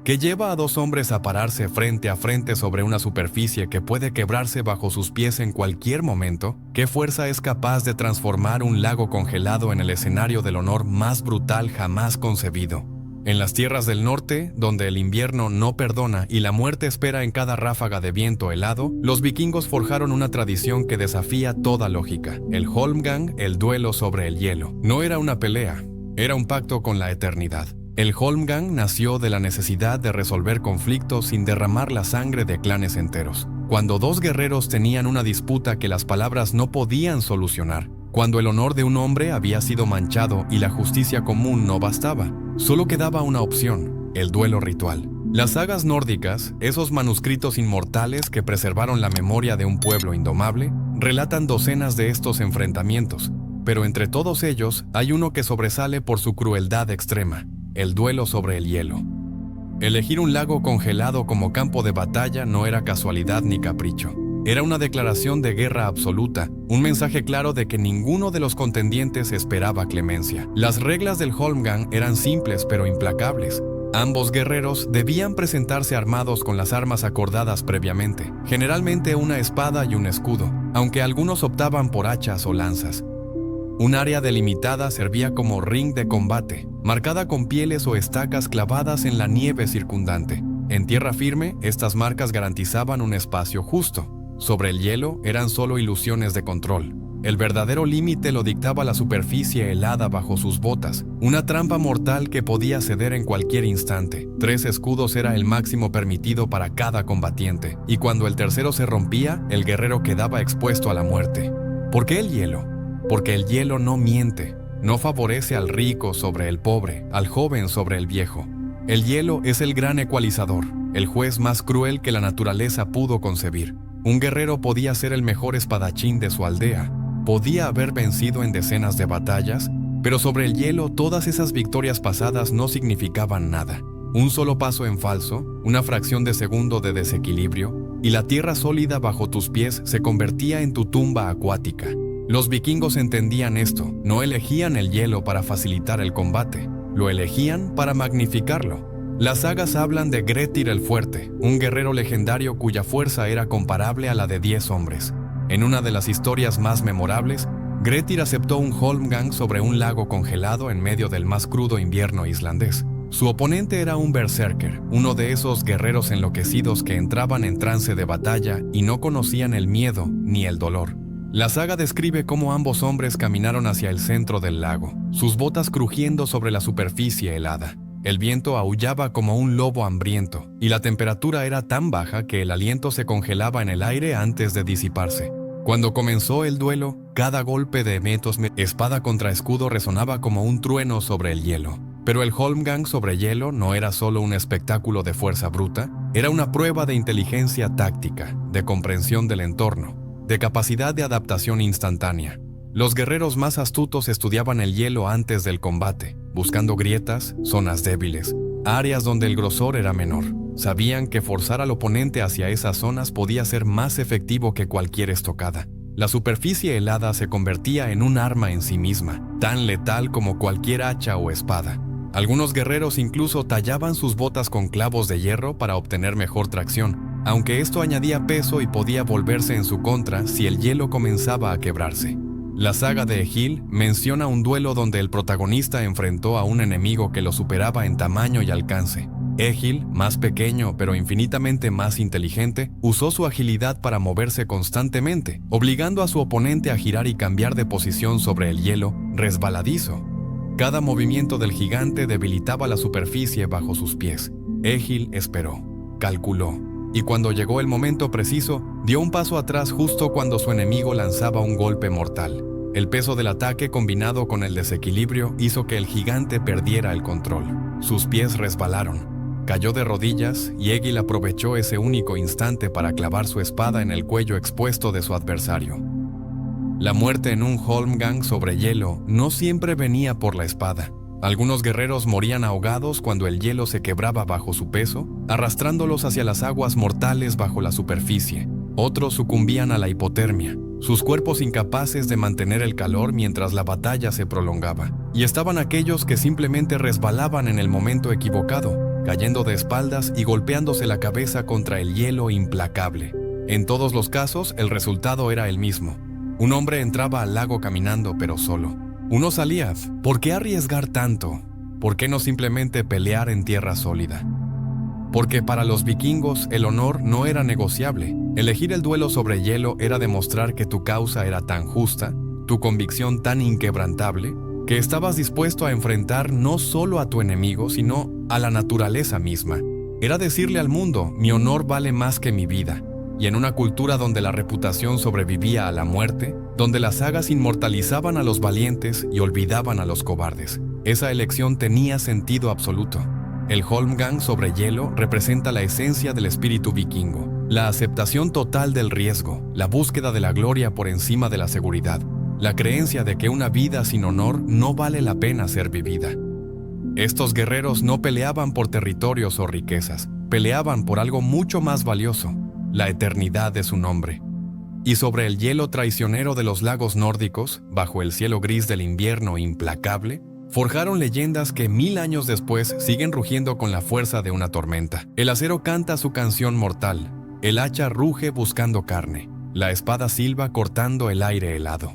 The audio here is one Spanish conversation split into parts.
¿Qué lleva a dos hombres a pararse frente a frente sobre una superficie que puede quebrarse bajo sus pies en cualquier momento? ¿Qué fuerza es capaz de transformar un lago congelado en el escenario del honor más brutal jamás concebido? En las tierras del norte, donde el invierno no perdona y la muerte espera en cada ráfaga de viento helado, los vikingos forjaron una tradición que desafía toda lógica. El Holmgang, el duelo sobre el hielo. No era una pelea, era un pacto con la eternidad. El Holmgang nació de la necesidad de resolver conflictos sin derramar la sangre de clanes enteros. Cuando dos guerreros tenían una disputa que las palabras no podían solucionar, cuando el honor de un hombre había sido manchado y la justicia común no bastaba, solo quedaba una opción: el duelo ritual. Las sagas nórdicas, esos manuscritos inmortales que preservaron la memoria de un pueblo indomable, relatan docenas de estos enfrentamientos, pero entre todos ellos hay uno que sobresale por su crueldad extrema: el duelo sobre el hielo. Elegir un lago congelado como campo de batalla no era casualidad ni capricho. Era una declaración de guerra absoluta, un mensaje claro de que ninguno de los contendientes esperaba clemencia. Las reglas del Holmgang eran simples pero implacables. Ambos guerreros debían presentarse armados con las armas acordadas previamente, generalmente una espada y un escudo, aunque algunos optaban por hachas o lanzas. Un área delimitada servía como ring de combate, marcada con pieles o estacas clavadas en la nieve circundante. En tierra firme, estas marcas garantizaban un espacio justo. Sobre el hielo eran solo ilusiones de control. El verdadero límite lo dictaba la superficie helada bajo sus botas, una trampa mortal que podía ceder en cualquier instante. 3 escudos era el máximo permitido para cada combatiente, y cuando el tercero se rompía, el guerrero quedaba expuesto a la muerte. ¿Por qué el hielo? Porque el hielo no miente, no favorece al rico sobre el pobre, al joven sobre el viejo. El hielo es el gran ecualizador, el juez más cruel que la naturaleza pudo concebir. Un guerrero podía ser el mejor espadachín de su aldea, podía haber vencido en decenas de batallas, pero sobre el hielo todas esas victorias pasadas no significaban nada. Un solo paso en falso, una fracción de segundo de desequilibrio, y la tierra sólida bajo tus pies se convertía en tu tumba acuática. Los vikingos entendían esto, no elegían el hielo para facilitar el combate, lo elegían para magnificarlo. Las sagas hablan de Grettir el Fuerte, un guerrero legendario cuya fuerza era comparable a la de 10 hombres. En una de las historias más memorables, Grettir aceptó un Holmgang sobre un lago congelado en medio del más crudo invierno islandés. Su oponente era un berserker, uno de esos guerreros enloquecidos que entraban en trance de batalla y no conocían el miedo ni el dolor. La saga describe cómo ambos hombres caminaron hacia el centro del lago, sus botas crujiendo sobre la superficie helada. El viento aullaba como un lobo hambriento, y la temperatura era tan baja que el aliento se congelaba en el aire antes de disiparse. Cuando comenzó el duelo, cada golpe de espada contra escudo resonaba como un trueno sobre el hielo. Pero el Holmgang sobre hielo no era solo un espectáculo de fuerza bruta, era una prueba de inteligencia táctica, de comprensión del entorno, de capacidad de adaptación instantánea. Los guerreros más astutos estudiaban el hielo antes del combate, buscando grietas, zonas débiles, áreas donde el grosor era menor. Sabían que forzar al oponente hacia esas zonas podía ser más efectivo que cualquier estocada. La superficie helada se convertía en un arma en sí misma, tan letal como cualquier hacha o espada. Algunos guerreros incluso tallaban sus botas con clavos de hierro para obtener mejor tracción, aunque esto añadía peso y podía volverse en su contra si el hielo comenzaba a quebrarse. La saga de Egil menciona un duelo donde el protagonista enfrentó a un enemigo que lo superaba en tamaño y alcance. Egil, más pequeño pero infinitamente más inteligente, usó su agilidad para moverse constantemente, obligando a su oponente a girar y cambiar de posición sobre el hielo resbaladizo. Cada movimiento del gigante debilitaba la superficie bajo sus pies. Egil esperó, calculó, y cuando llegó el momento preciso, dio un paso atrás justo cuando su enemigo lanzaba un golpe mortal. El peso del ataque combinado con el desequilibrio hizo que el gigante perdiera el control. Sus pies resbalaron. Cayó de rodillas y Egil aprovechó ese único instante para clavar su espada en el cuello expuesto de su adversario. La muerte en un Holmgang sobre hielo no siempre venía por la espada. Algunos guerreros morían ahogados cuando el hielo se quebraba bajo su peso, arrastrándolos hacia las aguas mortales bajo la superficie. Otros sucumbían a la hipotermia, sus cuerpos incapaces de mantener el calor mientras la batalla se prolongaba. Y estaban aquellos que simplemente resbalaban en el momento equivocado, cayendo de espaldas y golpeándose la cabeza contra el hielo implacable. En todos los casos, el resultado era el mismo. Un hombre entraba al lago caminando, pero solo. Uno salía. ¿Por qué arriesgar tanto? ¿Por qué no simplemente pelear en tierra sólida? Porque para los vikingos el honor no era negociable. Elegir el duelo sobre hielo era demostrar que tu causa era tan justa, tu convicción tan inquebrantable, que estabas dispuesto a enfrentar no solo a tu enemigo, sino a la naturaleza misma. Era decirle al mundo, mi honor vale más que mi vida. Y en una cultura donde la reputación sobrevivía a la muerte, donde las sagas inmortalizaban a los valientes y olvidaban a los cobardes, esa elección tenía sentido absoluto. El Holmgang sobre hielo representa la esencia del espíritu vikingo, la aceptación total del riesgo, la búsqueda de la gloria por encima de la seguridad, la creencia de que una vida sin honor no vale la pena ser vivida. Estos guerreros no peleaban por territorios o riquezas, peleaban por algo mucho más valioso, la eternidad de su nombre. Y sobre el hielo traicionero de los lagos nórdicos, bajo el cielo gris del invierno implacable, forjaron leyendas que 1000 años después siguen rugiendo con la fuerza de una tormenta. El acero canta su canción mortal, el hacha ruge buscando carne, la espada silba cortando el aire helado.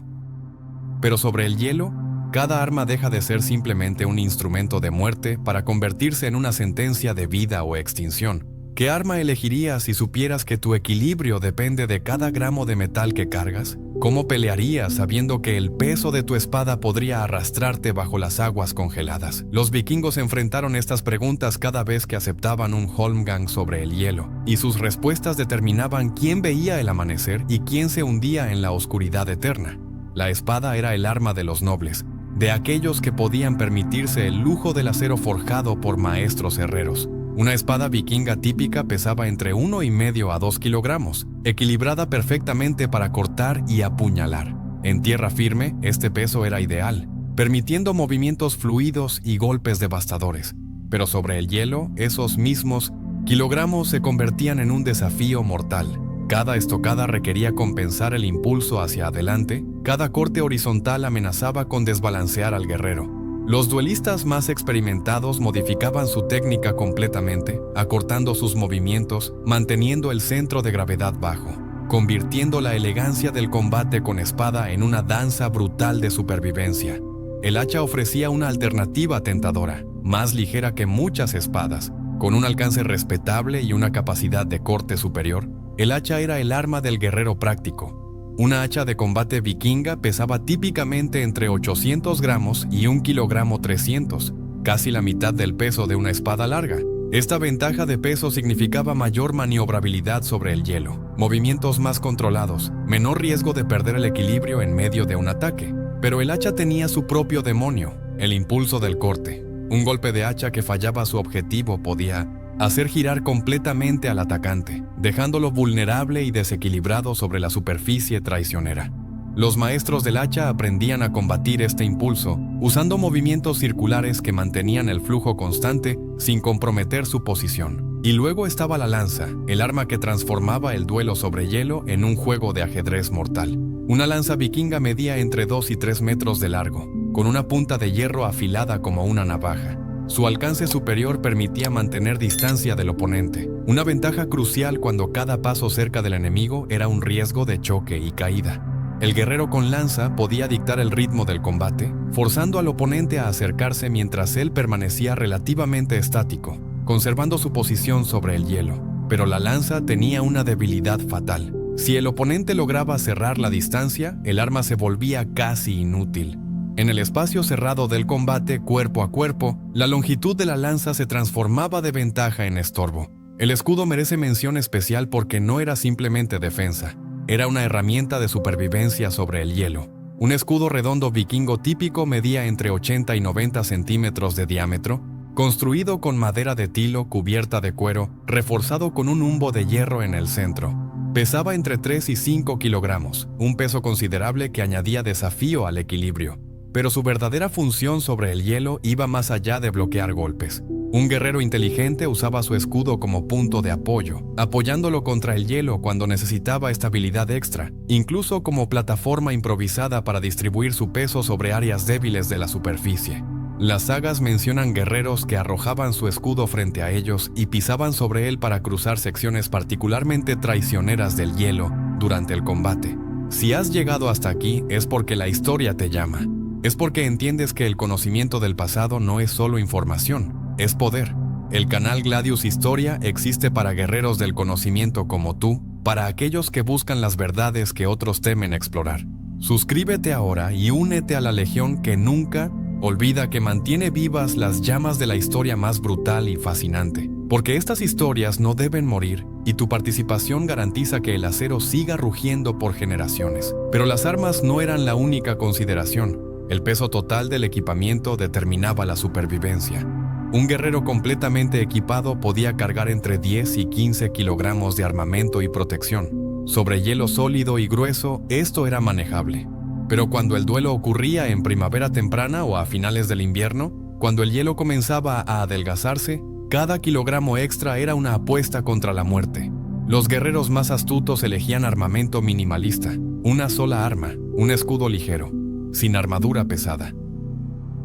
Pero sobre el hielo, cada arma deja de ser simplemente un instrumento de muerte para convertirse en una sentencia de vida o extinción. ¿Qué arma elegirías si supieras que tu equilibrio depende de cada gramo de metal que cargas? ¿Cómo pelearías sabiendo que el peso de tu espada podría arrastrarte bajo las aguas congeladas? Los vikingos enfrentaron estas preguntas cada vez que aceptaban un Holmgang sobre el hielo, y sus respuestas determinaban quién veía el amanecer y quién se hundía en la oscuridad eterna. La espada era el arma de los nobles, de aquellos que podían permitirse el lujo del acero forjado por maestros herreros. Una espada vikinga típica pesaba entre 1,5 a 2 kilogramos, equilibrada perfectamente para cortar y apuñalar. En tierra firme, este peso era ideal, permitiendo movimientos fluidos y golpes devastadores. Pero sobre el hielo, esos mismos kilogramos se convertían en un desafío mortal. Cada estocada requería compensar el impulso hacia adelante, cada corte horizontal amenazaba con desbalancear al guerrero. Los duelistas más experimentados modificaban su técnica completamente, acortando sus movimientos, manteniendo el centro de gravedad bajo, convirtiendo la elegancia del combate con espada en una danza brutal de supervivencia. El hacha ofrecía una alternativa tentadora, más ligera que muchas espadas, con un alcance respetable y una capacidad de corte superior. El hacha era el arma del guerrero práctico. Una hacha de combate vikinga pesaba típicamente entre 800 gramos y 1,3 kilogramos, casi la mitad del peso de una espada larga. Esta ventaja de peso significaba mayor maniobrabilidad sobre el hielo, movimientos más controlados, menor riesgo de perder el equilibrio en medio de un ataque. Pero el hacha tenía su propio demonio, el impulso del corte. Un golpe de hacha que fallaba su objetivo podía hacer girar completamente al atacante, dejándolo vulnerable y desequilibrado sobre la superficie traicionera. Los maestros del hacha aprendían a combatir este impulso, usando movimientos circulares que mantenían el flujo constante sin comprometer su posición. Y luego estaba la lanza, el arma que transformaba el duelo sobre hielo en un juego de ajedrez mortal. Una lanza vikinga medía entre 2 y 3 metros de largo, con una punta de hierro afilada como una navaja. Su alcance superior permitía mantener distancia del oponente, una ventaja crucial cuando cada paso cerca del enemigo era un riesgo de choque y caída. El guerrero con lanza podía dictar el ritmo del combate, forzando al oponente a acercarse mientras él permanecía relativamente estático, conservando su posición sobre el hielo. Pero la lanza tenía una debilidad fatal. Si el oponente lograba cerrar la distancia, el arma se volvía casi inútil. En el espacio cerrado del combate cuerpo a cuerpo, la longitud de la lanza se transformaba de ventaja en estorbo. El escudo merece mención especial porque no era simplemente defensa, era una herramienta de supervivencia sobre el hielo. Un escudo redondo vikingo típico medía entre 80 y 90 centímetros de diámetro, construido con madera de tilo cubierta de cuero, reforzado con un humbo de hierro en el centro. Pesaba entre 3 y 5 kilogramos, un peso considerable que añadía desafío al equilibrio. Pero su verdadera función sobre el hielo iba más allá de bloquear golpes. Un guerrero inteligente usaba su escudo como punto de apoyo, apoyándolo contra el hielo cuando necesitaba estabilidad extra, incluso como plataforma improvisada para distribuir su peso sobre áreas débiles de la superficie. Las sagas mencionan guerreros que arrojaban su escudo frente a ellos y pisaban sobre él para cruzar secciones particularmente traicioneras del hielo durante el combate. Si has llegado hasta aquí es porque la historia te llama. Es porque entiendes que el conocimiento del pasado no es solo información, es poder. El canal Gladius Historia existe para guerreros del conocimiento como tú, para aquellos que buscan las verdades que otros temen explorar. Suscríbete ahora y únete a la legión que nunca olvida que mantiene vivas las llamas de la historia más brutal y fascinante. Porque estas historias no deben morir y tu participación garantiza que el acero siga rugiendo por generaciones. Pero las armas no eran la única consideración. El peso total del equipamiento determinaba la supervivencia. Un guerrero completamente equipado podía cargar entre 10 y 15 kilogramos de armamento y protección. Sobre hielo sólido y grueso, esto era manejable. Pero cuando el duelo ocurría en primavera temprana o a finales del invierno, cuando el hielo comenzaba a adelgazarse, cada kilogramo extra era una apuesta contra la muerte. Los guerreros más astutos elegían armamento minimalista, una sola arma, un escudo ligero, sin armadura pesada.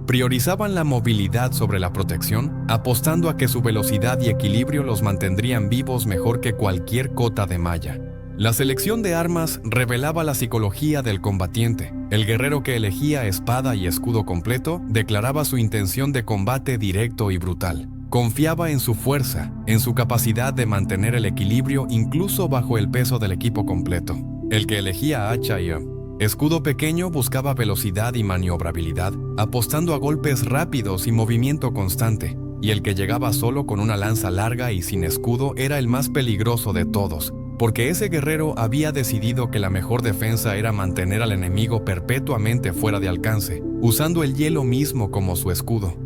Priorizaban la movilidad sobre la protección, apostando a que su velocidad y equilibrio los mantendrían vivos mejor que cualquier cota de malla. La selección de armas revelaba la psicología del combatiente. El guerrero que elegía espada y escudo completo declaraba su intención de combate directo y brutal. Confiaba en su fuerza, en su capacidad de mantener el equilibrio incluso bajo el peso del equipo completo. El que elegía hacha y escudo pequeño buscaba velocidad y maniobrabilidad, apostando a golpes rápidos y movimiento constante. Y el que llegaba solo con una lanza larga y sin escudo era el más peligroso de todos, porque ese guerrero había decidido que la mejor defensa era mantener al enemigo perpetuamente fuera de alcance, usando el hielo mismo como su escudo.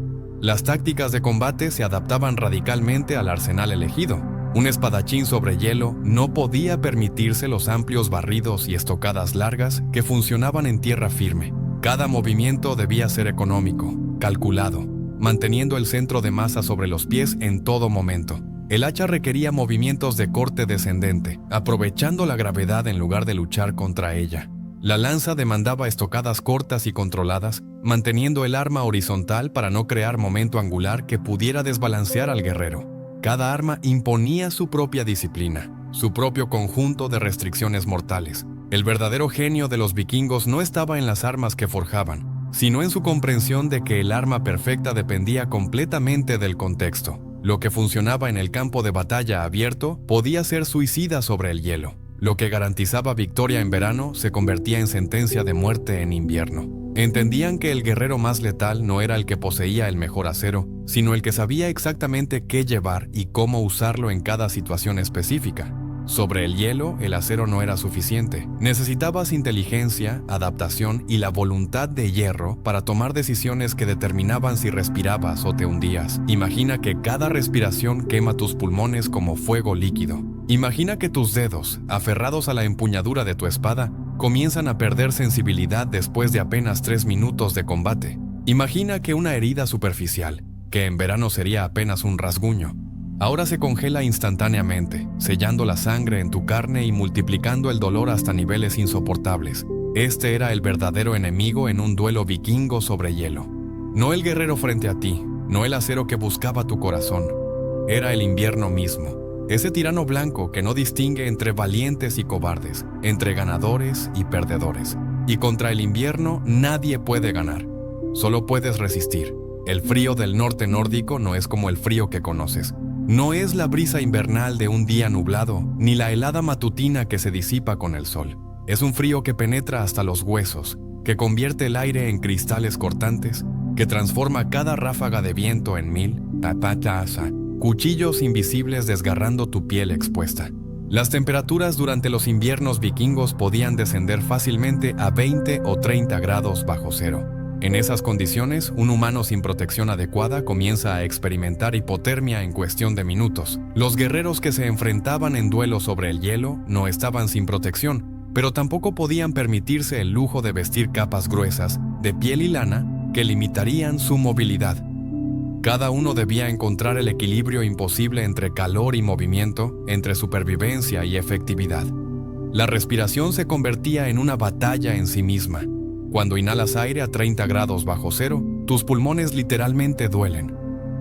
Las tácticas de combate se adaptaban radicalmente al arsenal elegido. Un espadachín sobre hielo no podía permitirse los amplios barridos y estocadas largas que funcionaban en tierra firme. Cada movimiento debía ser económico, calculado, manteniendo el centro de masa sobre los pies en todo momento. El hacha requería movimientos de corte descendente, aprovechando la gravedad en lugar de luchar contra ella. La lanza demandaba estocadas cortas y controladas, manteniendo el arma horizontal para no crear momento angular que pudiera desbalancear al guerrero. Cada arma imponía su propia disciplina, su propio conjunto de restricciones mortales. El verdadero genio de los vikingos no estaba en las armas que forjaban, sino en su comprensión de que el arma perfecta dependía completamente del contexto. Lo que funcionaba en el campo de batalla abierto podía ser suicida sobre el hielo. Lo que garantizaba victoria en verano se convertía en sentencia de muerte en invierno. Entendían que el guerrero más letal no era el que poseía el mejor acero, sino el que sabía exactamente qué llevar y cómo usarlo en cada situación específica. Sobre el hielo, el acero no era suficiente. Necesitabas inteligencia, adaptación y la voluntad de hierro para tomar decisiones que determinaban si respirabas o te hundías. Imagina que cada respiración quema tus pulmones como fuego líquido. Imagina que tus dedos, aferrados a la empuñadura de tu espada, comienzan a perder sensibilidad después de apenas 3 minutos de combate. Imagina que una herida superficial, que en verano sería apenas un rasguño, ahora se congela instantáneamente, sellando la sangre en tu carne y multiplicando el dolor hasta niveles insoportables. Este era el verdadero enemigo en un duelo vikingo sobre hielo. No el guerrero frente a ti, no el acero que buscaba tu corazón. Era el invierno mismo. Ese tirano blanco que no distingue entre valientes y cobardes, entre ganadores y perdedores. Y contra el invierno nadie puede ganar. Solo puedes resistir. El frío del norte nórdico no es como el frío que conoces. No es la brisa invernal de un día nublado, ni la helada matutina que se disipa con el sol. Es un frío que penetra hasta los huesos, que convierte el aire en cristales cortantes, que transforma cada ráfaga de viento en cuchillos invisibles desgarrando tu piel expuesta. Las temperaturas durante los inviernos vikingos podían descender fácilmente a 20 o 30 grados bajo cero. En esas condiciones, un humano sin protección adecuada comienza a experimentar hipotermia en cuestión de minutos. Los guerreros que se enfrentaban en duelo sobre el hielo no estaban sin protección, pero tampoco podían permitirse el lujo de vestir capas gruesas, de piel y lana, que limitarían su movilidad. Cada uno debía encontrar el equilibrio imposible entre calor y movimiento, entre supervivencia y efectividad. La respiración se convertía en una batalla en sí misma. Cuando inhalas aire a 30 grados bajo cero, tus pulmones literalmente duelen.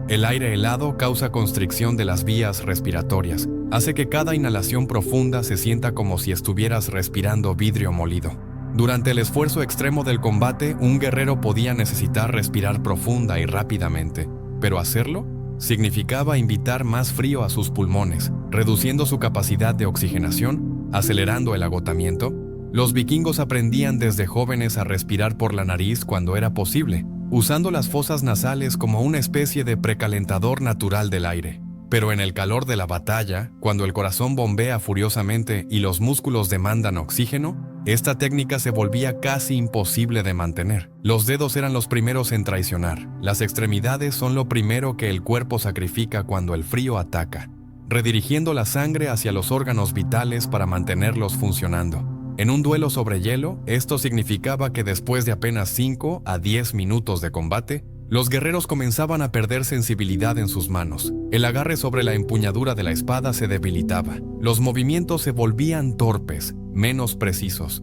El aire helado causa constricción de las vías respiratorias, hace que cada inhalación profunda se sienta como si estuvieras respirando vidrio molido. Durante el esfuerzo extremo del combate, un guerrero podía necesitar respirar profunda y rápidamente, pero hacerlo significaba invitar más frío a sus pulmones, reduciendo su capacidad de oxigenación, acelerando el agotamiento. Los vikingos aprendían desde jóvenes a respirar por la nariz cuando era posible, usando las fosas nasales como una especie de precalentador natural del aire. Pero en el calor de la batalla, cuando el corazón bombea furiosamente y los músculos demandan oxígeno, esta técnica se volvía casi imposible de mantener. Los dedos eran los primeros en traicionar. Las extremidades son lo primero que el cuerpo sacrifica cuando el frío ataca, redirigiendo la sangre hacia los órganos vitales para mantenerlos funcionando. En un duelo sobre hielo, esto significaba que después de apenas 5 a 10 minutos de combate, los guerreros comenzaban a perder sensibilidad en sus manos. El agarre sobre la empuñadura de la espada se debilitaba. Los movimientos se volvían torpes, menos precisos.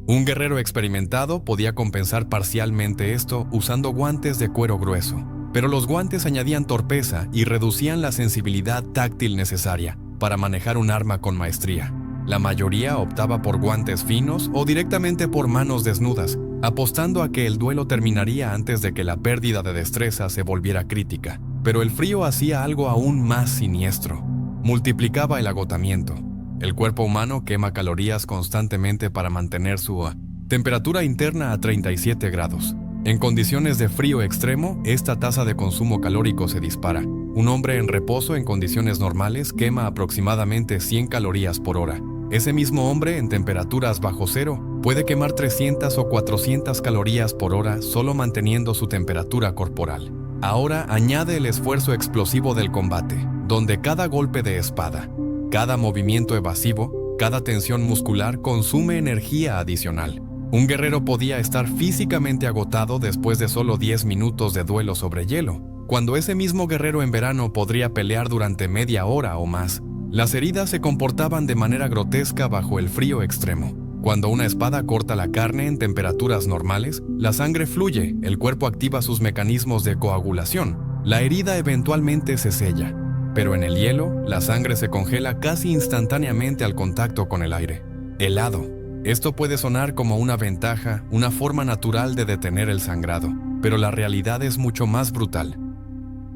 Un guerrero experimentado podía compensar parcialmente esto usando guantes de cuero grueso, pero los guantes añadían torpeza y reducían la sensibilidad táctil necesaria para manejar un arma con maestría. La mayoría optaba por guantes finos o directamente por manos desnudas, apostando a que el duelo terminaría antes de que la pérdida de destreza se volviera crítica. Pero el frío hacía algo aún más siniestro. Multiplicaba el agotamiento. El cuerpo humano quema calorías constantemente para mantener su temperatura interna a 37 grados. En condiciones de frío extremo, esta tasa de consumo calórico se dispara. Un hombre en reposo en condiciones normales quema aproximadamente 100 calorías por hora. Ese mismo hombre en temperaturas bajo cero puede quemar 300 o 400 calorías por hora solo manteniendo su temperatura corporal. Ahora añade el esfuerzo explosivo del combate, donde cada golpe de espada, cada movimiento evasivo, cada tensión muscular consume energía adicional. Un guerrero podía estar físicamente agotado después de solo 10 minutos de duelo sobre hielo, cuando ese mismo guerrero en verano podría pelear durante media hora o más. Las heridas se comportaban de manera grotesca bajo el frío extremo. Cuando una espada corta la carne en temperaturas normales, la sangre fluye, el cuerpo activa sus mecanismos de coagulación, la herida eventualmente se sella. Pero en el hielo, la sangre se congela casi instantáneamente al contacto con el aire. Helado. Esto puede sonar como una ventaja, una forma natural de detener el sangrado, pero la realidad es mucho más brutal.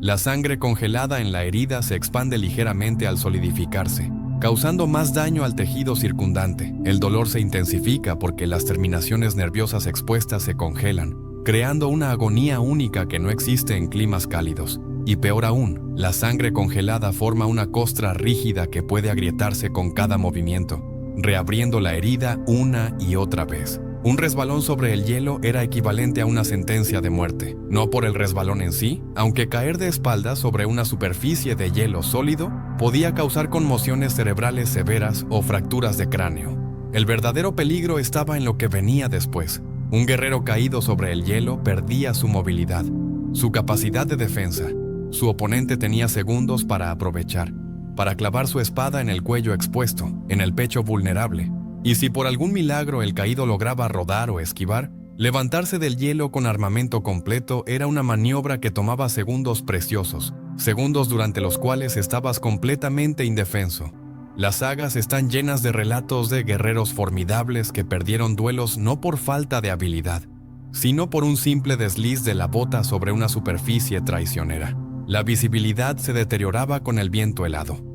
La sangre congelada en la herida se expande ligeramente al solidificarse, causando más daño al tejido circundante. El dolor se intensifica porque las terminaciones nerviosas expuestas se congelan, creando una agonía única que no existe en climas cálidos. Y peor aún, la sangre congelada forma una costra rígida que puede agrietarse con cada movimiento, reabriendo la herida una y otra vez. Un resbalón sobre el hielo era equivalente a una sentencia de muerte, no por el resbalón en sí, aunque caer de espaldas sobre una superficie de hielo sólido podía causar conmociones cerebrales severas o fracturas de cráneo. El verdadero peligro estaba en lo que venía después. Un guerrero caído sobre el hielo perdía su movilidad, su capacidad de defensa. Su oponente tenía segundos para aprovechar, para clavar su espada en el cuello expuesto, en el pecho vulnerable. Y si por algún milagro el caído lograba rodar o esquivar, levantarse del hielo con armamento completo era una maniobra que tomaba segundos preciosos, segundos durante los cuales estabas completamente indefenso. Las sagas están llenas de relatos de guerreros formidables que perdieron duelos no por falta de habilidad, sino por un simple desliz de la bota sobre una superficie traicionera. La visibilidad se deterioraba con el viento helado.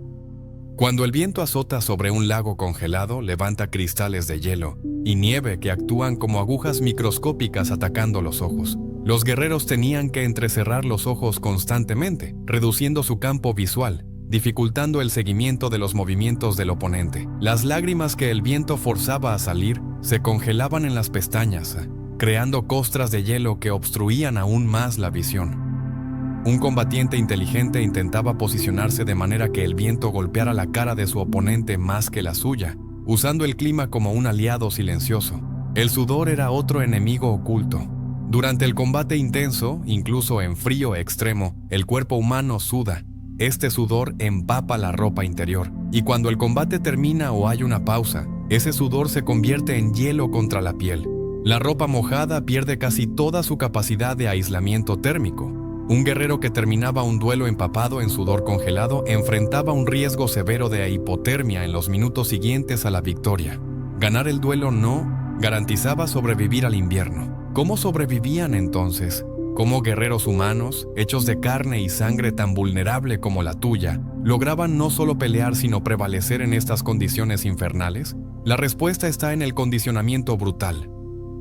Cuando el viento azota sobre un lago congelado, levanta cristales de hielo y nieve que actúan como agujas microscópicas atacando los ojos. Los guerreros tenían que entrecerrar los ojos constantemente, reduciendo su campo visual, dificultando el seguimiento de los movimientos del oponente. Las lágrimas que el viento forzaba a salir se congelaban en las pestañas, creando costras de hielo que obstruían aún más la visión. Un combatiente inteligente intentaba posicionarse de manera que el viento golpeara la cara de su oponente más que la suya, usando el clima como un aliado silencioso. El sudor era otro enemigo oculto. Durante el combate intenso, incluso en frío extremo, el cuerpo humano suda. Este sudor empapa la ropa interior, y cuando el combate termina o hay una pausa, ese sudor se convierte en hielo contra la piel. La ropa mojada pierde casi toda su capacidad de aislamiento térmico. Un guerrero que terminaba un duelo empapado en sudor congelado enfrentaba un riesgo severo de hipotermia en los minutos siguientes a la victoria. Ganar el duelo no garantizaba sobrevivir al invierno. ¿Cómo sobrevivían entonces? ¿Cómo guerreros humanos, hechos de carne y sangre tan vulnerable como la tuya, lograban no solo pelear sino prevalecer en estas condiciones infernales? La respuesta está en el condicionamiento brutal.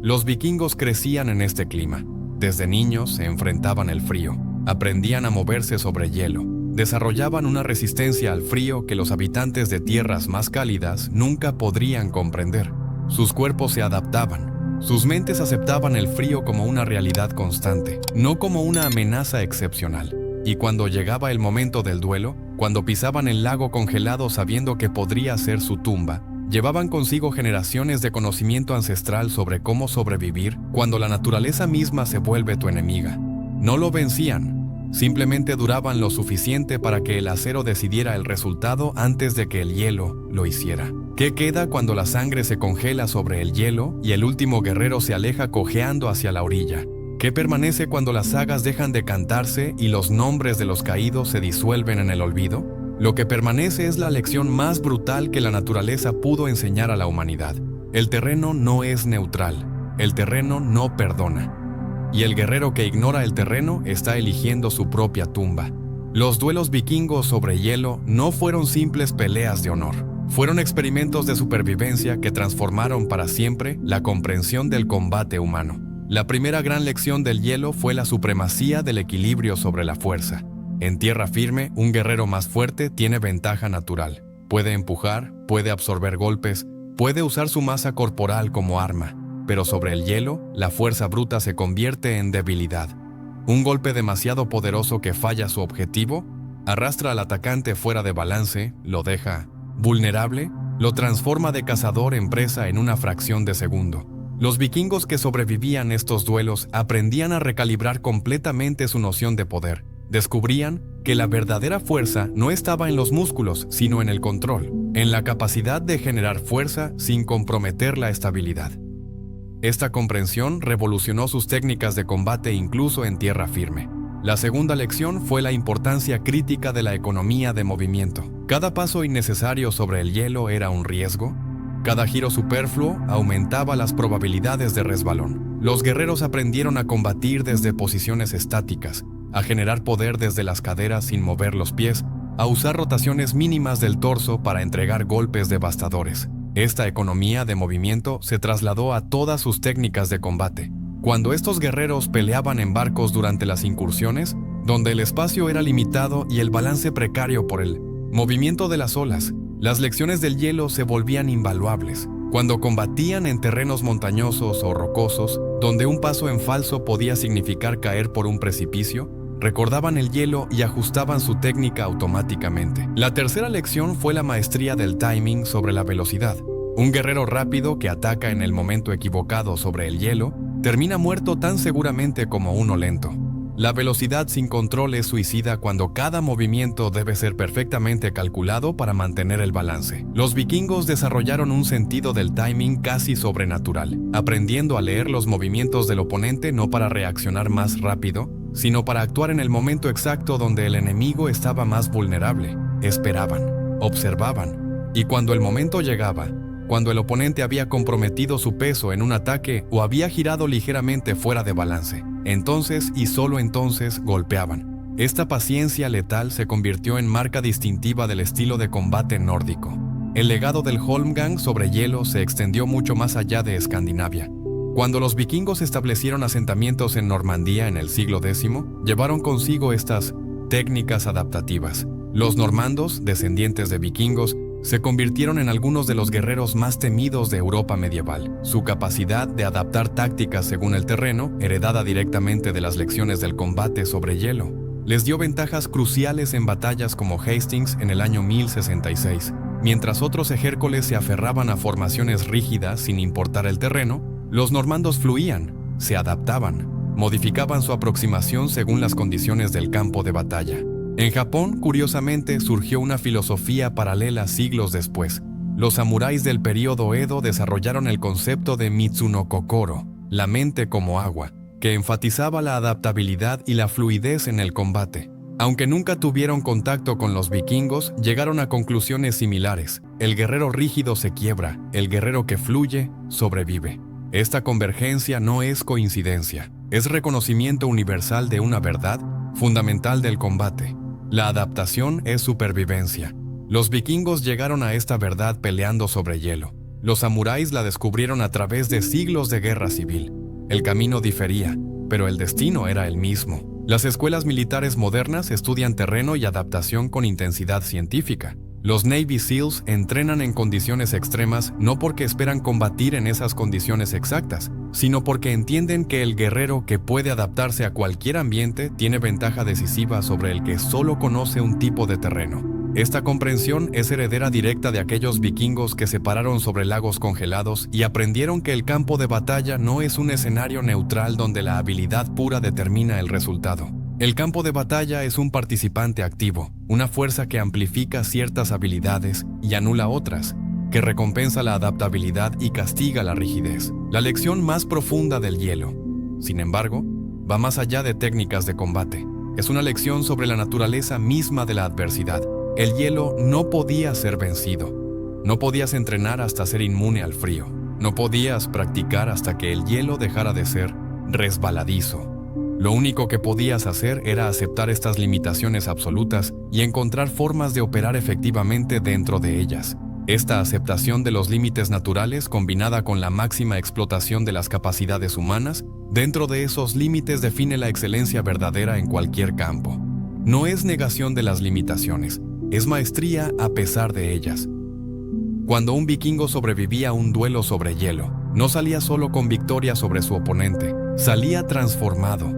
Los vikingos crecían en este clima. Desde niños se enfrentaban al frío, aprendían a moverse sobre hielo, desarrollaban una resistencia al frío que los habitantes de tierras más cálidas nunca podrían comprender. Sus cuerpos se adaptaban. Sus mentes aceptaban el frío como una realidad constante, no como una amenaza excepcional. Y cuando llegaba el momento del duelo, cuando pisaban el lago congelado sabiendo que podría ser su tumba, llevaban consigo generaciones de conocimiento ancestral sobre cómo sobrevivir cuando la naturaleza misma se vuelve tu enemiga. No lo vencían, simplemente duraban lo suficiente para que el acero decidiera el resultado antes de que el hielo lo hiciera. ¿Qué queda cuando la sangre se congela sobre el hielo y el último guerrero se aleja cojeando hacia la orilla? ¿Qué permanece cuando las sagas dejan de cantarse y los nombres de los caídos se disuelven en el olvido? Lo que permanece es la lección más brutal que la naturaleza pudo enseñar a la humanidad. El terreno no es neutral, el terreno no perdona. Y el guerrero que ignora el terreno está eligiendo su propia tumba. Los duelos vikingos sobre hielo no fueron simples peleas de honor. Fueron experimentos de supervivencia que transformaron para siempre la comprensión del combate humano. La primera gran lección del hielo fue la supremacía del equilibrio sobre la fuerza. En tierra firme, un guerrero más fuerte tiene ventaja natural. Puede empujar, puede absorber golpes, puede usar su masa corporal como arma. Pero sobre el hielo, la fuerza bruta se convierte en debilidad. Un golpe demasiado poderoso que falla su objetivo, arrastra al atacante fuera de balance, lo deja vulnerable, lo transforma de cazador en presa en una fracción de segundo. Los vikingos que sobrevivían estos duelos aprendían a recalibrar completamente su noción de poder. Descubrían que la verdadera fuerza no estaba en los músculos, sino en el control, en la capacidad de generar fuerza sin comprometer la estabilidad. Esta comprensión revolucionó sus técnicas de combate incluso en tierra firme. La segunda lección fue la importancia crítica de la economía de movimiento. Cada paso innecesario sobre el hielo era un riesgo. Cada giro superfluo aumentaba las probabilidades de resbalón. Los guerreros aprendieron a combatir desde posiciones estáticas, a generar poder desde las caderas sin mover los pies, a usar rotaciones mínimas del torso para entregar golpes devastadores. Esta economía de movimiento se trasladó a todas sus técnicas de combate. Cuando estos guerreros peleaban en barcos durante las incursiones, donde el espacio era limitado y el balance precario por el movimiento de las olas, las lecciones del hielo se volvían invaluables. Cuando combatían en terrenos montañosos o rocosos, donde un paso en falso podía significar caer por un precipicio, recordaban el hielo y ajustaban su técnica automáticamente. La tercera lección fue la maestría del timing sobre la velocidad. Un guerrero rápido que ataca en el momento equivocado sobre el hielo termina muerto tan seguramente como uno lento. La velocidad sin control es suicida cuando cada movimiento debe ser perfectamente calculado para mantener el balance. Los vikingos desarrollaron un sentido del timing casi sobrenatural, aprendiendo a leer los movimientos del oponente no para reaccionar más rápido, sino para actuar en el momento exacto donde el enemigo estaba más vulnerable. Esperaban, observaban, y cuando el momento llegaba, cuando el oponente había comprometido su peso en un ataque o había girado ligeramente fuera de balance, entonces y solo entonces golpeaban. Esta paciencia letal se convirtió en marca distintiva del estilo de combate nórdico. El legado del Holmgang sobre hielo se extendió mucho más allá de Escandinavia. Cuando los vikingos establecieron asentamientos en Normandía en el siglo X, llevaron consigo estas técnicas adaptativas. Los normandos, descendientes de vikingos, se convirtieron en algunos de los guerreros más temidos de Europa medieval. Su capacidad de adaptar tácticas según el terreno, heredada directamente de las lecciones del combate sobre hielo, les dio ventajas cruciales en batallas como Hastings en el año 1066. Mientras otros ejércoles se aferraban a formaciones rígidas sin importar el terreno, los normandos fluían, se adaptaban, modificaban su aproximación según las condiciones del campo de batalla. En Japón, curiosamente, surgió una filosofía paralela siglos después. Los samuráis del período Edo desarrollaron el concepto de Mitsunokokoro, la mente como agua, que enfatizaba la adaptabilidad y la fluidez en el combate. Aunque nunca tuvieron contacto con los vikingos, llegaron a conclusiones similares. El guerrero rígido se quiebra, el guerrero que fluye sobrevive. Esta convergencia no es coincidencia, es reconocimiento universal de una verdad fundamental del combate. La adaptación es supervivencia. Los vikingos llegaron a esta verdad peleando sobre hielo. Los samuráis la descubrieron a través de siglos de guerra civil. El camino difería, pero el destino era el mismo. Las escuelas militares modernas estudian terreno y adaptación con intensidad científica. Los Navy SEALs entrenan en condiciones extremas no porque esperan combatir en esas condiciones exactas, sino porque entienden que el guerrero que puede adaptarse a cualquier ambiente tiene ventaja decisiva sobre el que solo conoce un tipo de terreno. Esta comprensión es heredera directa de aquellos vikingos que se pararon sobre lagos congelados y aprendieron que el campo de batalla no es un escenario neutral donde la habilidad pura determina el resultado. El campo de batalla es un participante activo, una fuerza que amplifica ciertas habilidades y anula otras, que recompensa la adaptabilidad y castiga la rigidez. La lección más profunda del hielo, sin embargo, va más allá de técnicas de combate. Es una lección sobre la naturaleza misma de la adversidad. El hielo no podía ser vencido. No podías entrenar hasta ser inmune al frío. No podías practicar hasta que el hielo dejara de ser resbaladizo. Lo único que podías hacer era aceptar estas limitaciones absolutas y encontrar formas de operar efectivamente dentro de ellas. Esta aceptación de los límites naturales, combinada con la máxima explotación de las capacidades humanas, dentro de esos límites define la excelencia verdadera en cualquier campo. No es negación de las limitaciones, es maestría a pesar de ellas. Cuando un vikingo sobrevivía a un duelo sobre hielo, no salía solo con victoria sobre su oponente, salía transformado,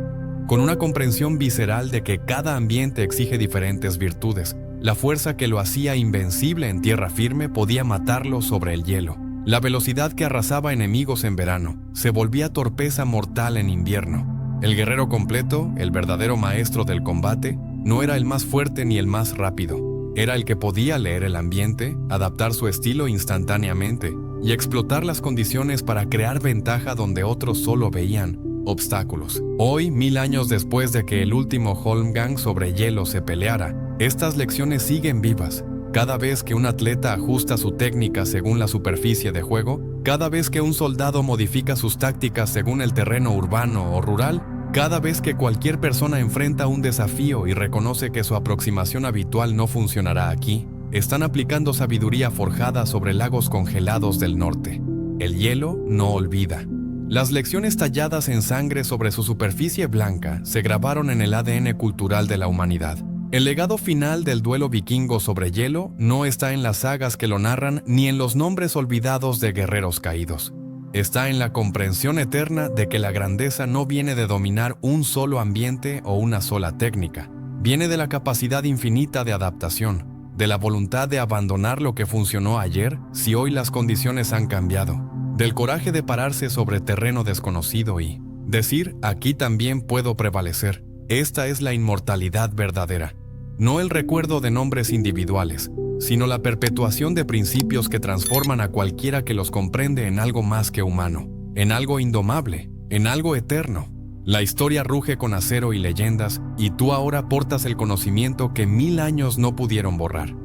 con una comprensión visceral de que cada ambiente exige diferentes virtudes. La fuerza que lo hacía invencible en tierra firme podía matarlo sobre el hielo. La velocidad que arrasaba enemigos en verano se volvía torpeza mortal en invierno. El guerrero completo, el verdadero maestro del combate, no era el más fuerte ni el más rápido. Era el que podía leer el ambiente, adaptar su estilo instantáneamente y explotar las condiciones para crear ventaja donde otros solo veían obstáculos. Hoy, 1000 años después de que el último Holmgang sobre hielo se peleara, estas lecciones siguen vivas. Cada vez que un atleta ajusta su técnica según la superficie de juego, cada vez que un soldado modifica sus tácticas según el terreno urbano o rural, cada vez que cualquier persona enfrenta un desafío y reconoce que su aproximación habitual no funcionará aquí, están aplicando sabiduría forjada sobre lagos congelados del norte. El hielo no olvida. Las lecciones talladas en sangre sobre su superficie blanca se grabaron en el ADN cultural de la humanidad. El legado final del duelo vikingo sobre hielo no está en las sagas que lo narran ni en los nombres olvidados de guerreros caídos. Está en la comprensión eterna de que la grandeza no viene de dominar un solo ambiente o una sola técnica. Viene de la capacidad infinita de adaptación, de la voluntad de abandonar lo que funcionó ayer si hoy las condiciones han cambiado, del coraje de pararse sobre terreno desconocido y decir, aquí también puedo prevalecer. Esta es la inmortalidad verdadera. No el recuerdo de nombres individuales, sino la perpetuación de principios que transforman a cualquiera que los comprende en algo más que humano, en algo indomable, en algo eterno. La historia ruge con acero y leyendas, y tú ahora portas el conocimiento que 1000 años no pudieron borrar.